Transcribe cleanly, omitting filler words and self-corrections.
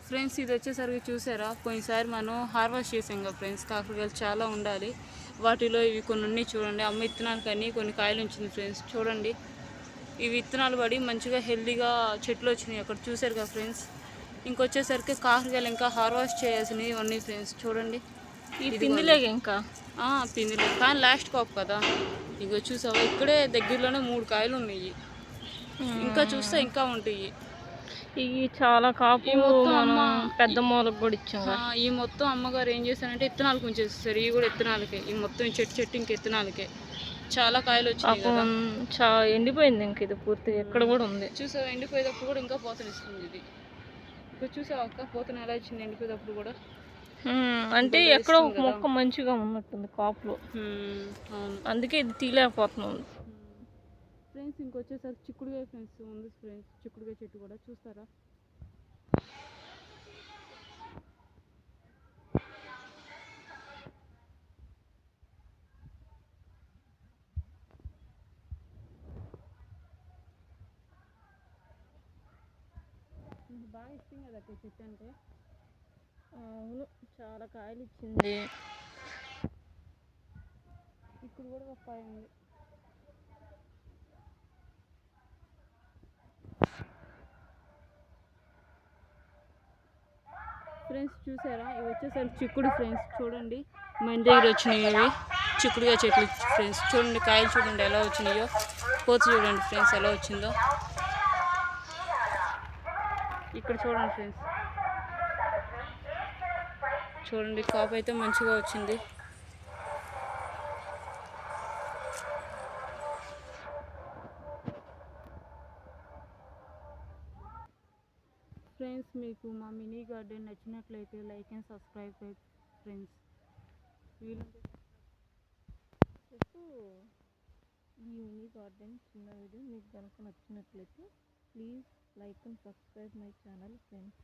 Friends ఇది వచ్చేసరికి చూసారా, పోయినసారి మనం హార్వెస్ట్ చేసాం కదా ఫ్రెండ్స్, కాకరకాయలు చాలా ఉండాలి. వాటిలో ఇవి కొన్ని ఉన్నాయి చూడండి, అమ్మ విత్తనాలు కానీ కొన్ని కాయలు ఉంచింది ఫ్రెండ్స్. చూడండి ఈ విత్తనాలు పడి మంచిగా హెల్దీగా చెట్లు వచ్చినాయి అక్కడ చూసారు కదా ఫ్రెండ్స్. ఇంకొచ్చేసరికి కాకరకాయలు ఇంకా హార్వెస్ట్ చేయాల్సినవి ఉన్నాయి ఫ్రెండ్స్. చూడండి ఈ పిందిలేక ఇంకా పిందిలే కానీ లాస్ట్ కాపు కదా. ఇగో చూసావా, ఇక్కడే దగ్గరలోనే 3 కాయలు ఉన్నాయి. ఇంకా చూస్తే ఇంకా ఉంటాయి. ఇవి చాలా కాపు. ఈ మొత్తం మనం అమ్మ పెద్ద మూలకు కూడా ఇచ్చాం. ఈ మొత్తం అమ్మగారు ఏం చేశారంటే ఇత్తనాలు ఉంచేస్తారు. ఇవి కూడా ఇత్తనాలకే, ఈ మొత్తం ఈ చెట్టు ఇంక ఇత్తనాలకే. చాలా కాయలు వచ్చినాయి కదా. ఎండిపోయింది ఇంక ఇది పూర్తిగా. ఎక్కడ కూడా ఉంది చూసావా, ఎండిపోయేటప్పుడు కూడా ఇంకా పోతనిస్తుంది ఇది. ఇప్పుడు చూసావా అక్క, పోతన ఎలా ఇచ్చింది ఎండిపోయేటప్పుడు కూడా. అంటే ఎక్కడో ఒక మొక్క మంచిగా ఉన్నట్టుంది కాపులో. అవును, అందుకే ఇది తీయలేకపోతున్నాం ఫ్రెండ్స్. ఇంకొచ్చేసరికి చిక్కుడుగా ఫ్రెండ్స్ ఉంది ఫ్రెండ్స్, చిక్కుడుగా చెట్టు కూడా చూస్తారా. బాగా ఇష్టం కదా అక్క చెట్టు అంటే. అవును, చాలా కాయలు ఇచ్చింది. ఇప్పుడు కూడా ఒక కాయ ఉంది ఫ్రెండ్స్. చూసారా, ఇవి వచ్చేసరికి చిక్కుడు ఫ్రెండ్స్. చూడండి మన దగ్గర వచ్చినాయి ఇవి చిక్కుడుగా చెట్లు ఫ్రెండ్స్. చూడండి కాయలు చూడండి ఎలా వచ్చినాయో, కోత చూడండి ఫ్రెండ్స్ ఎలా వచ్చిందో. ఇక్కడ చూడండి ఫ్రెండ్స్, చూడండి కాపు అయితే మంచిగా వచ్చింది. ఫ్రెండ్స్ మీకు మా మినీ గార్డెన్ నచ్చినట్లయితే లైక్ అండ్ సబ్స్క్రైబ్ ఫ్రెండ్స్. ఈ మినీ గార్డెన్ చిన్న వీడియో మీకు కనుక నచ్చినట్లయితే please like and subscribe my channel friends.